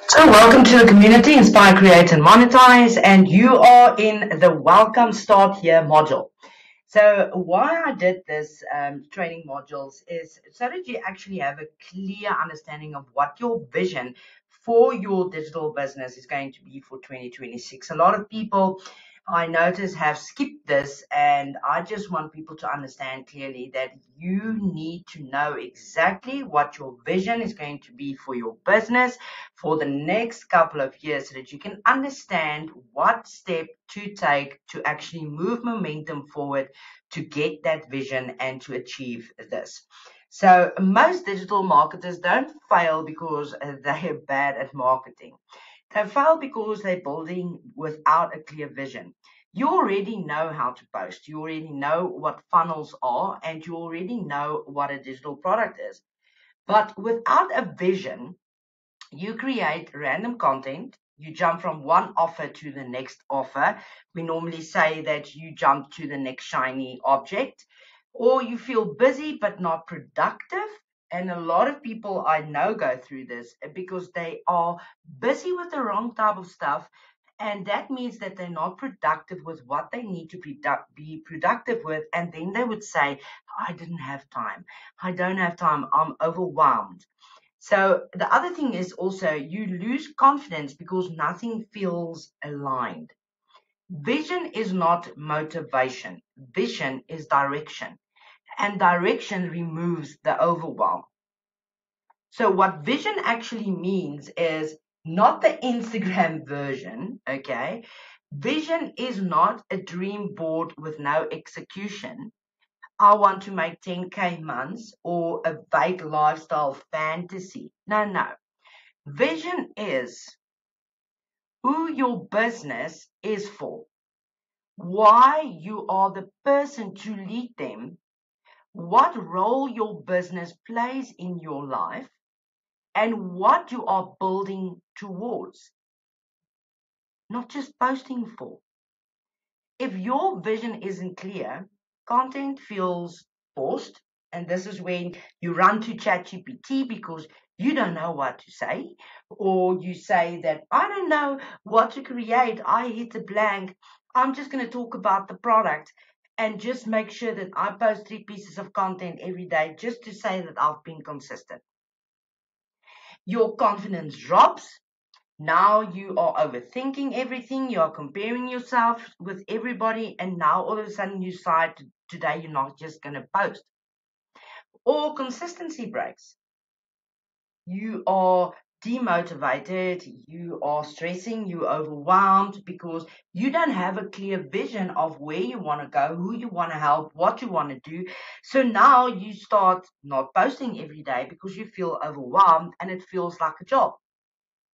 So, welcome to the community Inspire, Create, and Monetize, and you are in the Welcome Start Here module. So, why I did this training modules is so that you actually have a clear understanding of what your vision for your digital business is going to be for 2026. A lot of people I notice have skipped this, and I just want people to understand clearly that you need to know exactly what your vision is going to be for your business for the next couple of years so that you can understand what step to take to actually move momentum forward to get that vision and to achieve this. So most digital marketers don't fail because they are bad at marketing. They fail because they're building without a clear vision. You already know how to post. You already know what funnels are, and you already know what a digital product is. But without a vision, you create random content. You jump from one offer to the next offer. We normally say that you jump to the next shiny object, or you feel busy but not productive. And a lot of people I know go through this because they are busy with the wrong type of stuff. And that means that they're not productive with what they need to be productive with. And then they would say, I didn't have time. I don't have time. I'm overwhelmed. So the other thing is also you lose confidence because nothing feels aligned. Vision is not motivation. Vision is direction, and direction removes the overwhelm. So what vision actually means is not the Instagram version, okay? Vision is not a dream board with no execution. I want to make 10K months or a vague lifestyle fantasy. No, no. Vision is who your business is for, why you are the person to lead them, what role your business plays in your life, and what you are building towards, not just posting for. If your vision isn't clear, content feels forced. And this is when you run to ChatGPT because you don't know what to say, or you say that I don't know what to create. I hit a blank. I'm just going to talk about the product and just make sure that I post 3 pieces of content every day just to say that I've been consistent. Your confidence drops. Now you are overthinking everything. You are comparing yourself with everybody. And now all of a sudden you decide today you're not just going to post. Or consistency breaks. You are demotivated. You are stressing. You're overwhelmed because you don't have a clear vision of where you want to go, who you want to help, what you want to do. So now you start not posting every day because you feel overwhelmed and it feels like a job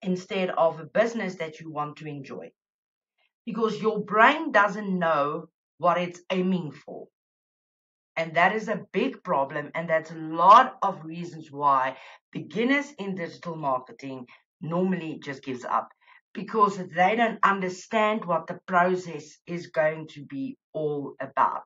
instead of a business that you want to enjoy, because your brain doesn't know what it's aiming for. And that is a big problem. And that's a lot of reasons why beginners in digital marketing normally just gives up, because they don't understand what the process is going to be all about.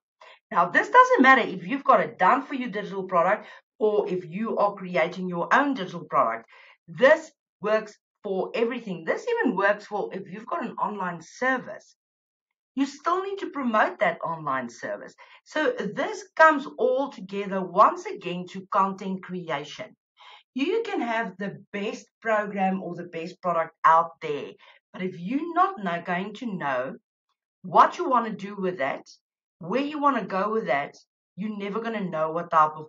Now, this doesn't matter if you've got it done for your digital product or if you are creating your own digital product. This works for everything. This even works for if you've got an online service. You still need to promote that online service. So this comes all together once again to content creation. You can have the best program or the best product out there, but if you're not going to know what you want to do with that, where you want to go with that, you're never going to know what type of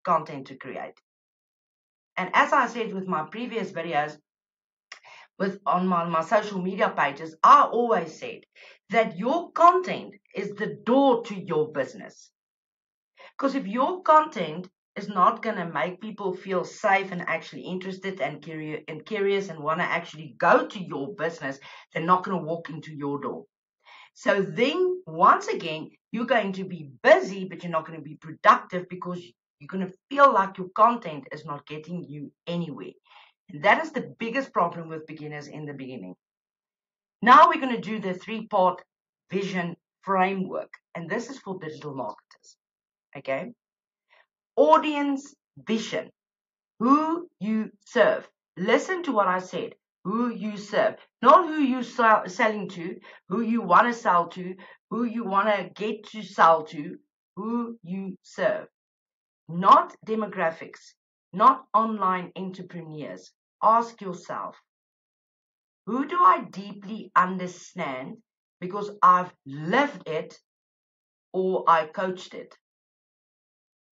content to create. And as I said with my previous videos, on my social media pages, I always said that your content is the door to your business. Because if your content is not going to make people feel safe and actually interested and curious and want to actually go to your business, they're not going to walk into your door. So then, once again, you're going to be busy, but you're not going to be productive because you're going to feel like your content is not getting you anywhere. And that is the biggest problem with beginners in the beginning. Now we're going to do the 3-part vision framework, and this is for digital marketers. Okay? Audience vision, who you serve. Listen to what I said. Who you serve, not who you selling to, who you want to sell to, who you want to get to sell to, who you serve. Not demographics, not online entrepreneurs. Ask yourself, who do I deeply understand because I've lived it or I coached it?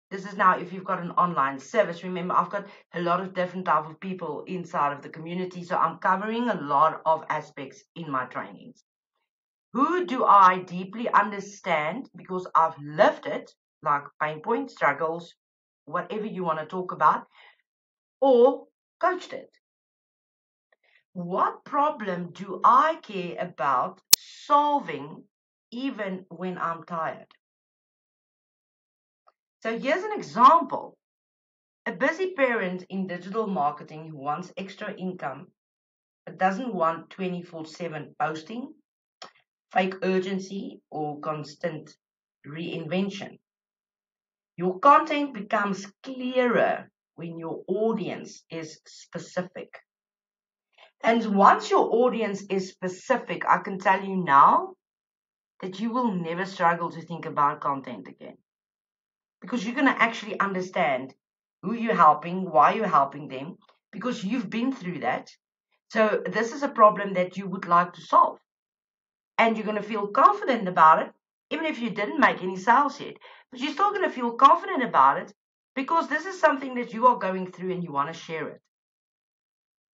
This is now if you've got an online service. Remember, I've got a lot of different type of people inside of the community, so I'm covering a lot of aspects in my trainings. Who do I deeply understand because I've lived it, like pain points, struggles, whatever you want to talk about, or coached it? What problem do I care about solving even when I'm tired? So here's an example. A busy parent in digital marketing who wants extra income but doesn't want 24/7 posting, fake urgency, or constant reinvention. Your content becomes clearer when your audience is specific. And once your audience is specific, I can tell you now that you will never struggle to think about content again. Because you're going to actually understand who you're helping, why you're helping them, because you've been through that. So this is a problem that you would like to solve. And you're going to feel confident about it, even if you didn't make any sales yet. But you're still going to feel confident about it because this is something that you are going through and you want to share it.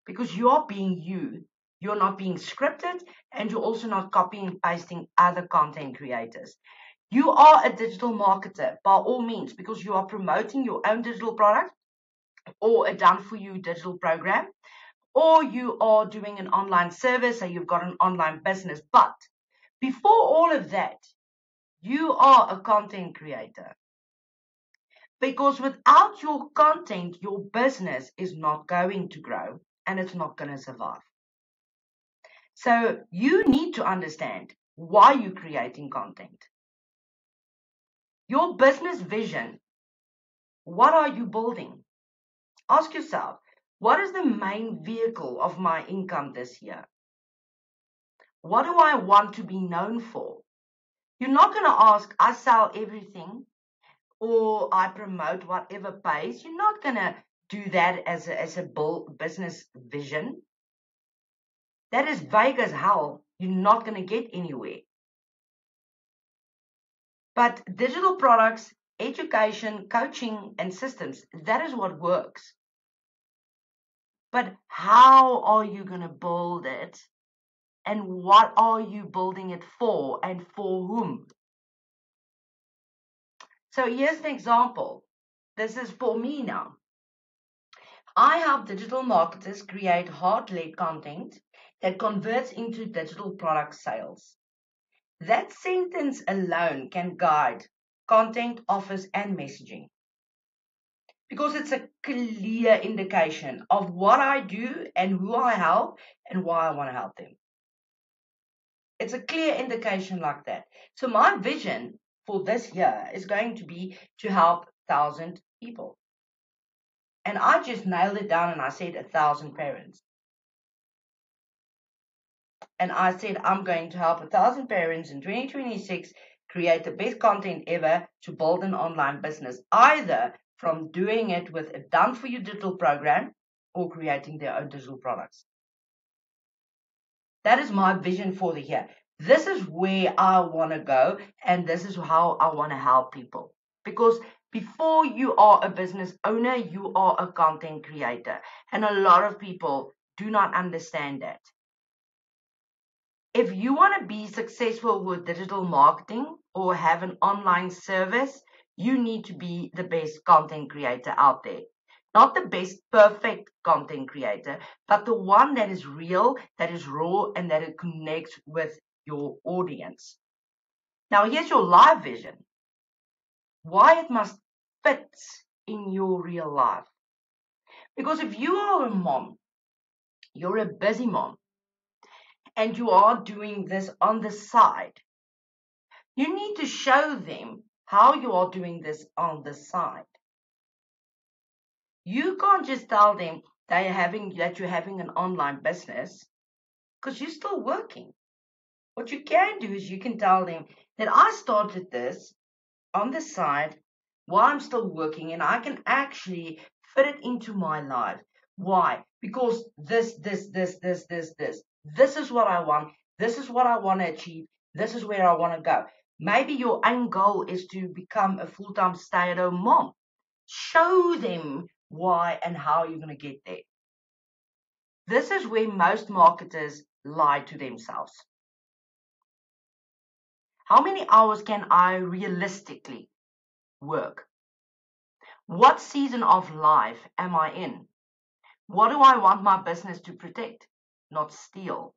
Because you're being you. You're not being scripted and you're also not copying and pasting other content creators. You are a digital marketer by all means because you are promoting your own digital product or a done for you digital program, or you are doing an online service, so you've got an online business. But before all of that, you are a content creator. Because without your content, your business is not going to grow and it's not going to survive. So you need to understand why you're creating content. Your business vision, what are you building? Ask yourself, what is the main vehicle of my income this year? What do I want to be known for? You're not going to ask, I sell everything or I promote whatever pays. You're not going to do that as a business vision. That is vague as hell. You're not going to get anywhere. But digital products, education, coaching, and systems, that is what works. But how are you going to build it? And what are you building it for and for whom? So here's an example. This is for me now. I help digital marketers create hard-led content that converts into digital product sales. That sentence alone can guide content, offers, and messaging because it's a clear indication of what I do and who I help and why I want to help them. It's a clear indication like that. So my vision for this year is going to be to help 1,000 people. And I just nailed it down and I said 1,000 parents. And I said I'm going to help 1,000 parents in 2026 create the best content ever to build an online business, either from doing it with a done for you digital program or creating their own digital products. That is my vision for the year. This is where I want to go, and this is how I want to help people. Because before you are a business owner, you are a content creator. And a lot of people do not understand that. If you want to be successful with digital marketing or have an online service, you need to be the best content creator out there. Not the best perfect content creator, but the one that is real, that is raw, and that it connects with your audience. Now, here's your live vision. Why it must fit in your real life. Because if you are a mom, you're a busy mom, and you are doing this on the side, you need to show them how you are doing this on the side. You can't just tell them that you're having an online business because you're still working. What you can do is you can tell them that I started this on the side while I'm still working and I can actually fit it into my life. Why? Because this. This is what I want. This is what I want to achieve. This is where I want to go. Maybe your end goal is to become a full-time stay-at-home mom. Show them why and how you're going to get there. This is where most marketers lie to themselves. How many hours can I realistically work? What season of life am I in? What do I want my business to protect, not steal?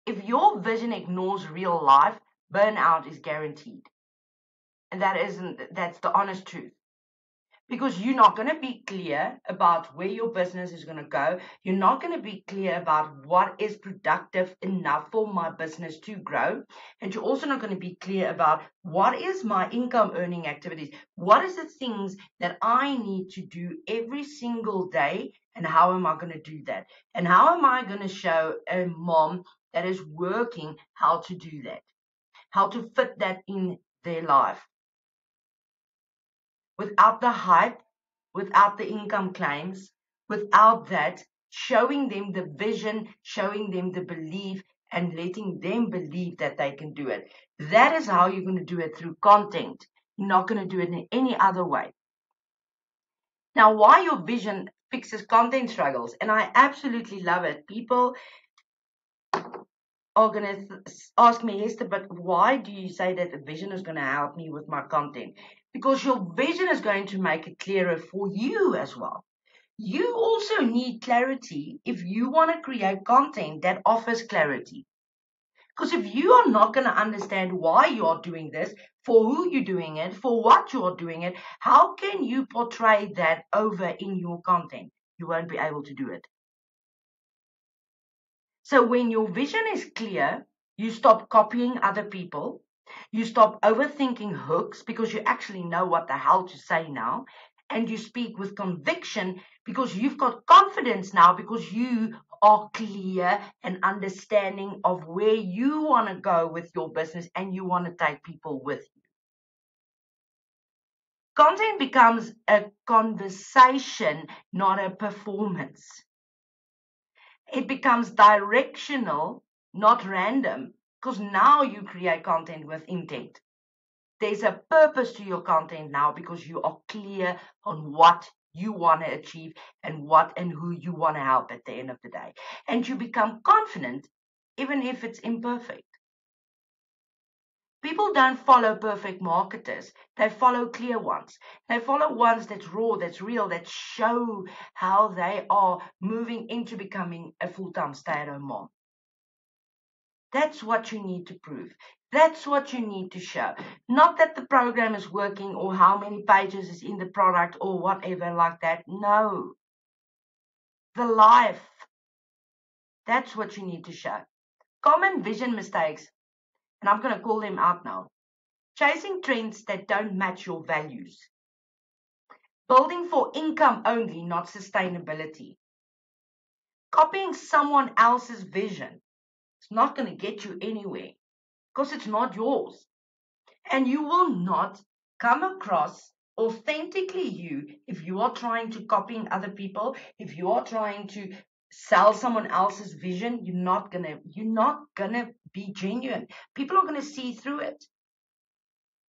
If your vision ignores real life, burnout is guaranteed. And that's the honest truth. Because you're not going to be clear about where your business is going to go. You're not going to be clear about what is productive enough for my business to grow. And you're also not going to be clear about what is my income earning activities. What is the things that I need to do every single day, and how am I going to do that? And how am I going to show a mom that is working how to do that? How to fit that in their life? Without the hype, without the income claims, without that, showing them the vision, showing them the belief, and letting them believe that they can do it. That is how you're going to do it, through content. You're not going to do it in any other way. Now, why your vision fixes content struggles, and I absolutely love it. People are going to ask me, Hester, but why do you say that the vision is going to help me with my content? Because your vision is going to make it clearer for you as well. You also need clarity if you want to create content that offers clarity. Because if you are not going to understand why you're doing this, for who you're doing it, for what you're doing it, how can you portray that over in your content? You won't be able to do it. So when your vision is clear, you stop copying other people. You stop overthinking hooks because you actually know what the hell to say now. And you speak with conviction because you've got confidence now, because you are clear and understanding of where you want to go with your business and you want to take people with you. Content becomes a conversation, not a performance. It becomes directional, not random, because now you create content with intent. There's a purpose to your content now because you are clear on what you want to achieve and what and who you want to help at the end of the day. And you become confident even if it's imperfect. People don't follow perfect marketers. They follow clear ones. They follow ones that's raw, that's real, that show how they are moving into becoming a full-time stay-at-home mom. That's what you need to prove. That's what you need to show. Not that the program is working or how many pages is in the product or whatever like that. No. The life. That's what you need to show. Common vision mistakes, and I'm going to call them out now. Chasing trends that don't match your values. Building for income only, not sustainability. Copying someone else's vision. It's not going to get you anywhere because it's not yours. And you will not come across authentically you if you are trying to copy other people, if you are trying to sell someone else's vision. You're not gonna be genuine. People are gonna see through it.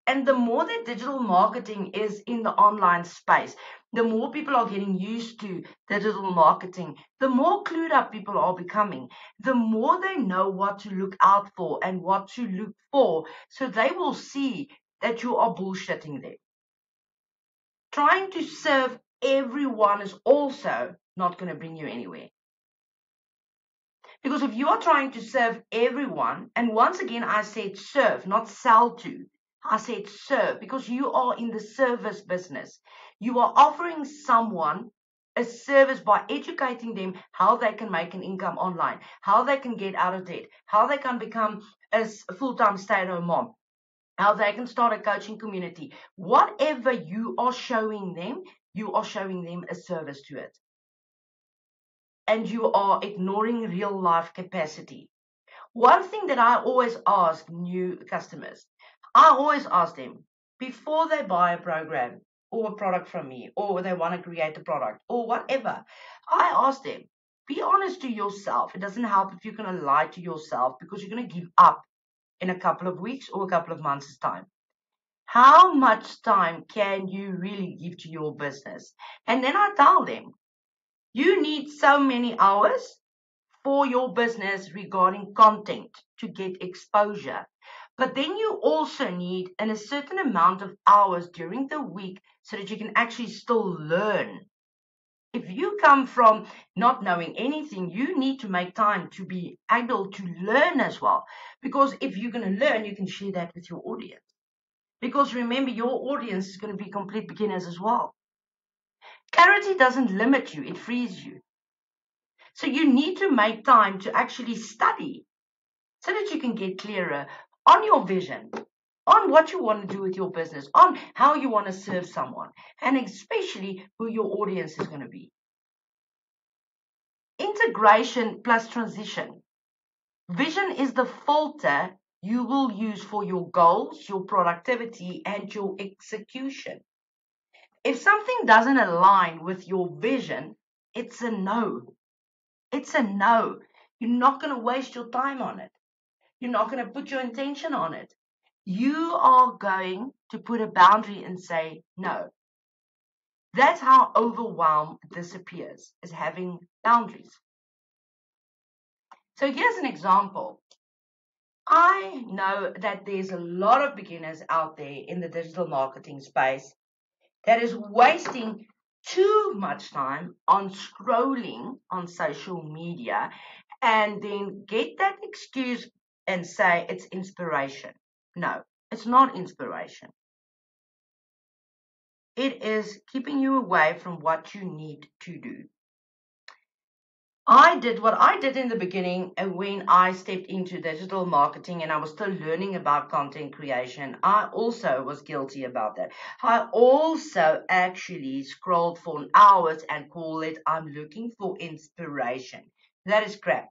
And the more that digital marketing is in the online space, the more people are getting used to digital marketing, the more clued up people are becoming, the more they know what to look out for and what to look for, so they will see that you are bullshitting them. Trying to serve everyone is also not going to bring you anywhere. Because if you are trying to serve everyone, and once again I said serve, not sell to, I said serve, because you are in the service business. You are offering someone a service by educating them how they can make an income online, how they can get out of debt, how they can become a full-time stay-at-home mom, how they can start a coaching community. Whatever you are showing them, you are showing them a service to it. and you are ignoring real life capacity. One thing that I always ask new customers, I always ask them before they buy a program or a product from me, or they want to create a product or whatever, I ask them, be honest to yourself. It doesn't help if you're going to lie to yourself, because you're going to give up in a couple of weeks or a couple of months' time. How much time can you really give to your business? And then I tell them, you need so many hours for your business regarding content to get exposure. But then you also need a certain amount of hours during the week so that you can actually still learn. If you come from not knowing anything, you need to make time to be able to learn as well. Because if you're going to learn, you can share that with your audience. Because remember, your audience is going to be complete beginners as well. Clarity doesn't limit you, it frees you. So you need to make time to actually study so that you can get clearer on your vision, on what you want to do with your business, on how you want to serve someone, and especially who your audience is going to be. Integration plus transition. Vision is the filter you will use for your goals, your productivity, and your execution. If something doesn't align with your vision, it's a no. It's a no. You're not going to waste your time on it. You're not going to put your intention on it. You are going to put a boundary and say no. That's how overwhelm disappears, is having boundaries. So here's an example. I know that there's a lot of beginners out there in the digital marketing space that is wasting too much time on scrolling on social media and then get that excuse and say it's inspiration. No, it's not inspiration. It is keeping you away from what you need to do. I did what I did in the beginning when I stepped into digital marketing and I was still learning about content creation. I also was guilty about that. I also actually scrolled for hours and called it, I'm looking for inspiration. That is crap.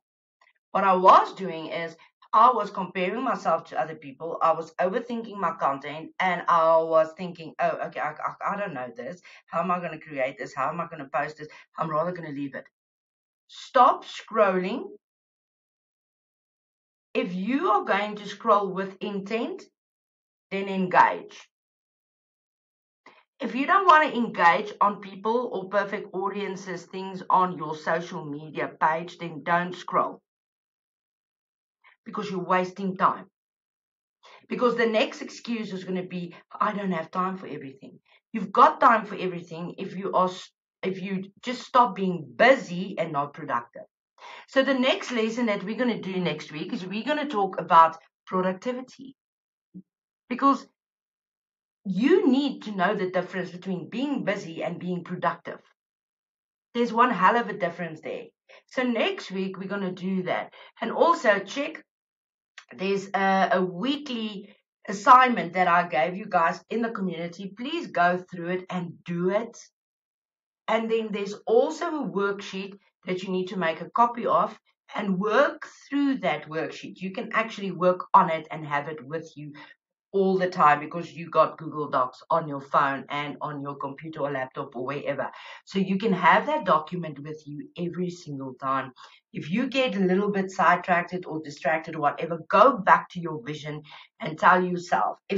What I was doing is I was comparing myself to other people. I was overthinking my content and I was thinking, oh, okay, I don't know this. How am I going to create this? How am I going to post this? I'm rather going to leave it. Stop scrolling. If you are going to scroll with intent, then engage. If you don't want to engage on people or perfect audiences, things on your social media page, then don't scroll. Because you're wasting time. Because the next excuse is going to be, I don't have time for everything. You've got time for everything if you just stop being busy and not productive. So the next lesson that we're going to do next week is we're going to talk about productivity. Because you need to know the difference between being busy and being productive. There's one hell of a difference there. So next week we're going to do that. And also check, there's a weekly assignment that I gave you guys in the community. Please go through it and do it. And then there's also a worksheet that you need to make a copy of and work through that worksheet. You can actually work on it and have it with you all the time because you got Google Docs on your phone and on your computer or laptop or wherever. So you can have that document with you every single time. If you get a little bit sidetracked or distracted or whatever, go back to your vision and tell yourself, if